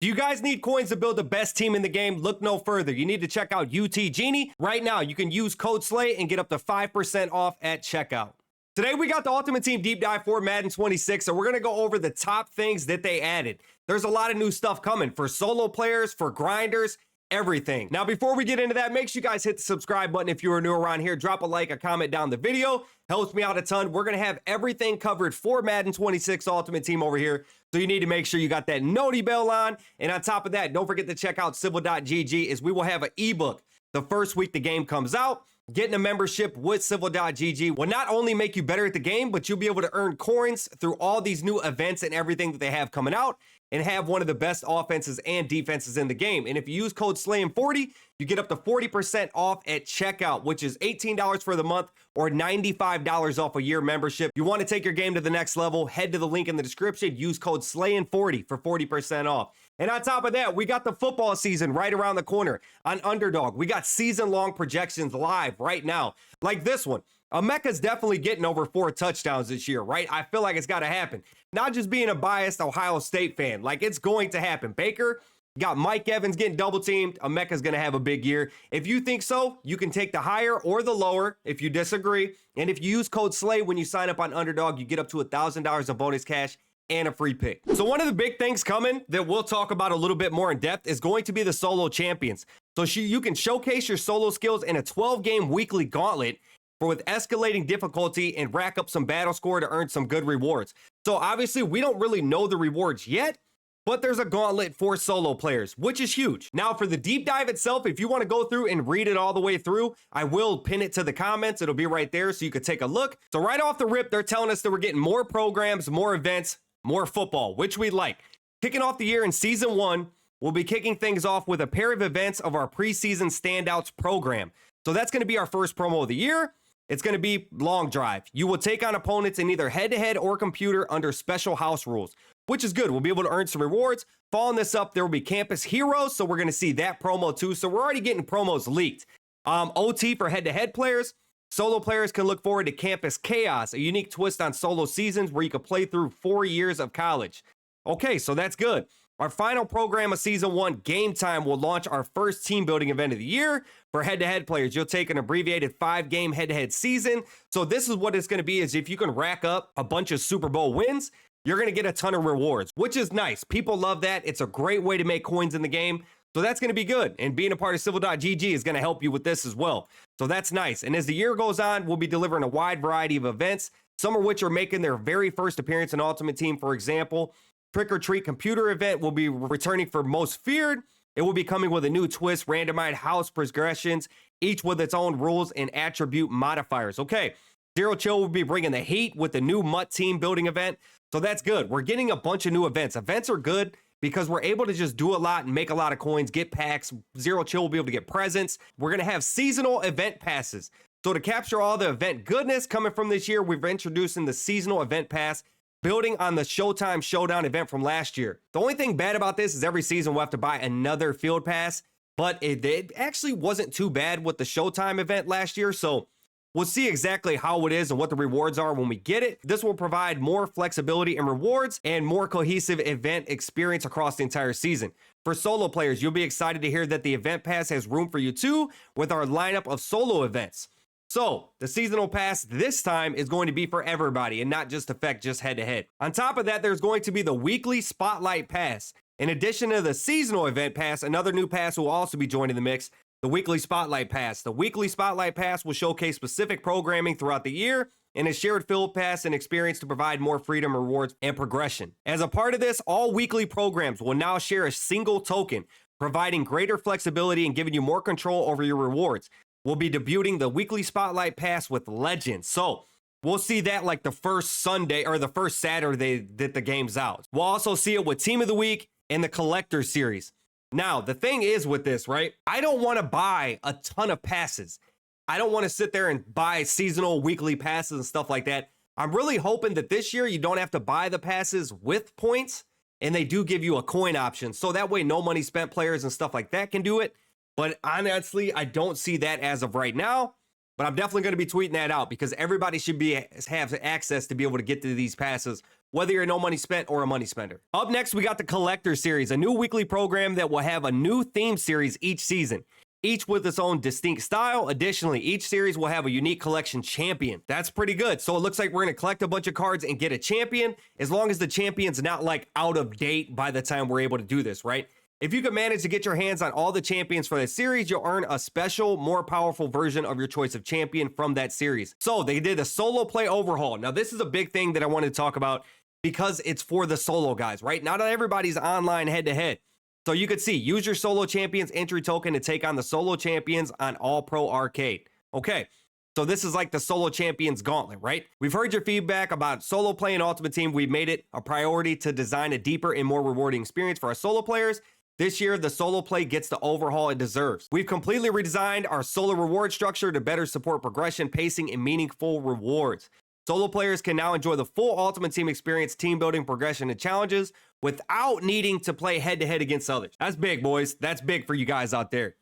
Do you guys need coins to build the best team in the game? Look no further. You need to check out UT Genie. Right now, you can use code SLAY and get up to 5% off at checkout. Today, we got the Ultimate Team Deep Dive for Madden 26, so we're going to go over the top things that they added. There's a lot of new stuff coming for solo players, for grinders, everything. Now, before we get into that, make sure you guys hit the subscribe button if you are new around here. Drop a like, a comment down the video. Helps me out a ton. We're going to have everything covered for Madden 26 Ultimate Team over here. So you need to make sure you got that noti bell on. And on top of that, don't forget to check out civil.gg as we will have an ebook the first week the game comes out. Getting a membership with civil.gg will not only make you better at the game, but you'll be able to earn coins through all these new events and everything that they have coming out and have one of the best offenses and defenses in the game. And if you use code SLAYN40, you get up to 40% off at checkout, which is $18 for the month or $95 off a year membership. You want to take your game to the next level, head to the link in the description, use code SLAYN40 for 40% off. And on top of that, we got the football season right around the corner on Underdog. We got season-long projections live right now, like this one. Emeka's definitely getting over 4 touchdowns this year, right? I feel like it's got to happen. Not just being a biased Ohio State fan, like it's going to happen. Baker got Mike Evans getting double teamed. Emeka's going to have a big year. If you think so, you can take the higher or the lower if you disagree. And if you use code SLAY when you sign up on Underdog, you get up to $1,000 of bonus cash and a free pick. So one of the big things coming that we'll talk about a little bit more in depth is going to be the solo champions. So you can showcase your solo skills in a 12-game weekly gauntlet with escalating difficulty and rack up some battle score to earn some good rewards. So obviously we don't really know the rewards yet, but there's a gauntlet for solo players, which is huge. Now for the deep dive itself, if you want to go through and read it all the way through, I will pin it to the comments. It'll be right there so you could take a look. So right off the rip, they're telling us that we're getting more programs, more events, more football, which we like. Kicking off the year in season 1, we'll be kicking things off with a pair of events of our preseason standouts program. So that's going to be our first promo of the year. It's going to be long drive. You will take on opponents in either head-to-head or computer under special house rules, which is good. We'll be able to earn some rewards. Following this up, there will be campus heroes, so we're going to see that promo too. So we're already getting promos leaked. OT for head-to-head players. Solo players can look forward to Campus Chaos, a unique twist on solo seasons where you can play through 4 years of college. Okay, so that's good. Our final program of season 1, Game Time, will launch our first team building event of the year. For head-to-head players, you'll take an abbreviated 5-game head-to-head season. So this is what it's going to be, is if you can rack up a bunch of Super Bowl wins, you're going to get a ton of rewards, which is nice. People love that. It's a great way to make coins in the game. So that's going to be good. And being a part of civil.gg is going to help you with this as well. So that's nice. And as the year goes on, we'll be delivering a wide variety of events, some of which are making their very first appearance in Ultimate Team. For example, Trick or Treat computer event will be returning for Most Feared. It will be coming with a new twist, randomized house progressions, each with its own rules and attribute modifiers. Okay, Zero Chill will be bringing the heat with the new Mutt team building event. So that's good. We're getting a bunch of new events. Events are good because we're able to just do a lot and make a lot of coins, get packs. Zero Chill will be able to get presents. We're going to have seasonal event passes. So to capture all the event goodness coming from this year, we've introduced the seasonal event pass, building on the Showtime Showdown event from last year. The only thing bad about this is every season we'll have to buy another field pass, but it actually wasn't too bad with the Showtime event last year. So we'll see exactly how it is and what the rewards are when we get it. This will provide more flexibility and rewards and more cohesive event experience across the entire season. For solo players, you'll be excited to hear that the event pass has room for you too with our lineup of solo events. So the seasonal pass this time is going to be for everybody and not just affect just head-to-head. On top of that, there's going to be the weekly Spotlight Pass. In addition to the seasonal event pass, another new pass will also be joining the mix, the weekly Spotlight Pass. The weekly Spotlight Pass will showcase specific programming throughout the year and a shared field pass and experience to provide more freedom, rewards, and progression. As a part of this, all weekly programs will now share a single token, providing greater flexibility and giving you more control over your rewards. We'll be debuting the weekly Spotlight Pass with Legends. So we'll see that like the first Sunday or the first Saturday that the game's out. We'll also see it with Team of the Week and the Collector Series. Now, the thing is with this, right? I don't want to buy a ton of passes. I don't want to sit there and buy seasonal weekly passes and stuff like that. I'm really hoping that this year you don't have to buy the passes with points and they do give you a coin option. So that way no money spent players and stuff like that can do it. But honestly, I don't see that as of right now. But I'm definitely going to be tweeting that out because everybody should have access to be able to get to these passes, whether you're no money spent or a money spender. Up next, we got the Collector Series, a new weekly program that will have a new theme series each season, each with its own distinct style. Additionally, each series will have a unique collection champion. That's pretty good. So it looks like we're going to collect a bunch of cards and get a champion, as long as the champion's not like out of date by the time we're able to do this, right? If you can manage to get your hands on all the champions for that series, you'll earn a special, more powerful version of your choice of champion from that series. So they did a solo play overhaul. Now, this is a big thing that I wanted to talk about because it's for the solo guys, right? Not everybody's online head-to-head. So you could see, use your solo champions entry token to take on the solo champions on All Pro Arcade. Okay, so this is like the solo champions gauntlet, right? We've heard your feedback about solo play and Ultimate Team. We've made it a priority to design a deeper and more rewarding experience for our solo players. This year, the solo play gets the overhaul it deserves. We've completely redesigned our solo reward structure to better support progression, pacing, and meaningful rewards. Solo players can now enjoy the full Ultimate Team experience, team building, progression, and challenges without needing to play head-to-head against others. That's big, boys. That's big for you guys out there.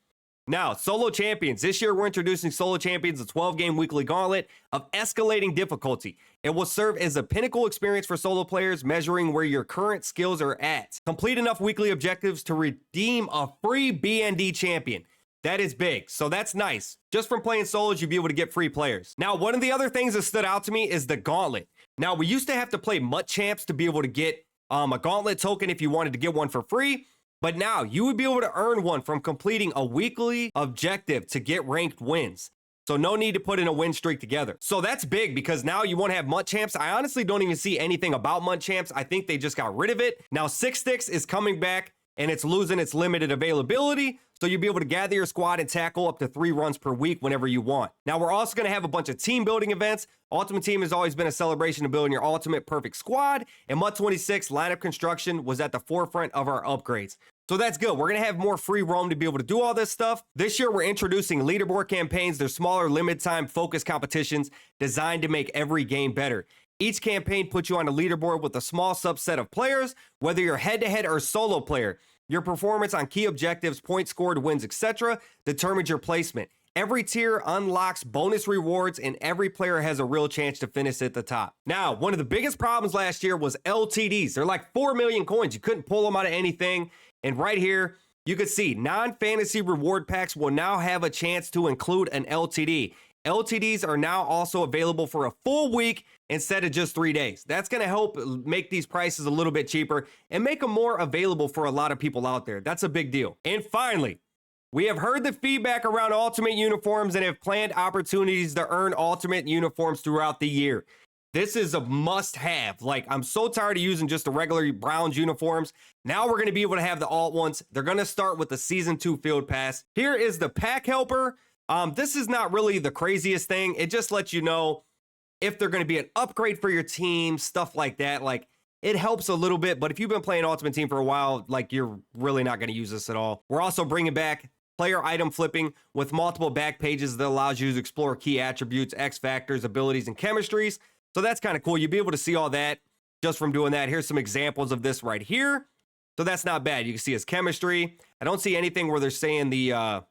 Now, solo champions. This year, we're introducing solo champions, a 12-game weekly gauntlet of escalating difficulty. It will serve as a pinnacle experience for solo players, measuring where your current skills are at. Complete enough weekly objectives to redeem a free BND champion. That is big, so that's nice. Just from playing solos, you'll be able to get free players. Now, one of the other things that stood out to me is the gauntlet. Now, we used to have to play MUT Champs to be able to get a gauntlet token if you wanted to get one for free. But now you would be able to earn one from completing a weekly objective to get ranked wins. So no need to put in a win streak together. So that's big because now you won't have MUT Champs. I honestly don't even see anything about MUT Champs. I think they just got rid of it. Now 6 Sticks is coming back and it's losing its limited availability. So you'll be able to gather your squad and tackle up to 3 runs per week whenever you want. Now we're also going to have a bunch of team building events. Ultimate Team has always been a celebration of building your ultimate perfect squad. And MUT 26 lineup construction was at the forefront of our upgrades. So that's good. We're going to have more free roam to be able to do all this stuff. This year, we're introducing leaderboard campaigns. They're smaller, limited time, focused competitions designed to make every game better. Each campaign puts you on a leaderboard with a small subset of players, whether you're head-to-head or solo player. Your performance on key objectives, points scored, wins, etc. determines your placement. Every tier unlocks bonus rewards, and every player has a real chance to finish at the top. Now, one of the biggest problems last year was LTDs. They're like 4 million coins. You couldn't pull them out of anything. And right here, you can see non-fantasy reward packs will now have a chance to include an LTD. LTDs are now also available for a full week instead of just 3 days. That's going to help make these prices a little bit cheaper and make them more available for a lot of people out there. That's a big deal. And finally, we have heard the feedback around Ultimate uniforms and have planned opportunities to earn Ultimate uniforms throughout the year. This is a must-have. Like, I'm so tired of using just the regular Browns uniforms. Now we're going to be able to have the alt ones. They're going to start with the Season 2 Field Pass. Here is the Pack Helper. This is not really the craziest thing. It just lets you know if they're going to be an upgrade for your team, stuff like that. Like, it helps a little bit, but if you've been playing Ultimate Team for a while, like, you're really not going to use this at all. We're also bringing back player item flipping with multiple back pages that allows you to explore key attributes, X factors, abilities, and chemistries. So that's kind of cool. You'll be able to see all that just from doing that. Here's some examples of this right here. So that's not bad. You can see his chemistry. I don't see anything where they're saying the,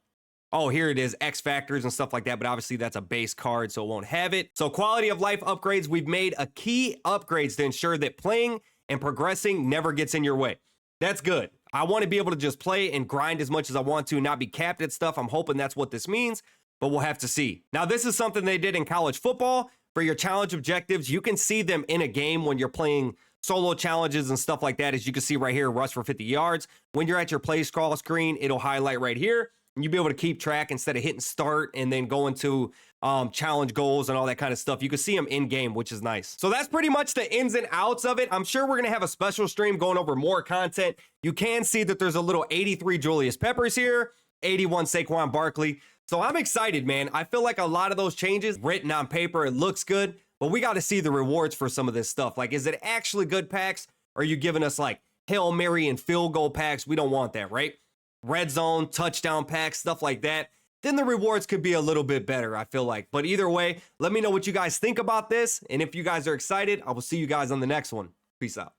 oh, here it is, X factors and stuff like that. But obviously that's a base card, so it won't have it. So quality of life upgrades. We've made a key upgrades to ensure that playing and progressing never gets in your way. That's good. I want to be able to just play and grind as much as I want to, not be capped at stuff. I'm hoping that's what this means, but we'll have to see. Now, this is something they did in college football. For your challenge objectives, you can see them in a game when you're playing solo challenges and stuff like that. As you can see right here, rush for 50 yards. When you're at your play scroll screen, it'll highlight right here. And you'll be able to keep track instead of hitting start and then going to challenge goals and all that kind of stuff. You can see them in game, which is nice. So that's pretty much the ins and outs of it. I'm sure we're going to have a special stream going over more content. You can see that there's a little 83 Julius Peppers here, 81 Saquon Barkley. So I'm excited, man. I feel like a lot of those changes written on paper, it looks good, but we got to see the rewards for some of this stuff. Like, is it actually good packs? Or are you giving us like Hail Mary and field goal packs? We don't want that, right? Red zone, touchdown packs, stuff like that. Then the rewards could be a little bit better, I feel like. But either way, let me know what you guys think about this. And if you guys are excited, I will see you guys on the next one. Peace out.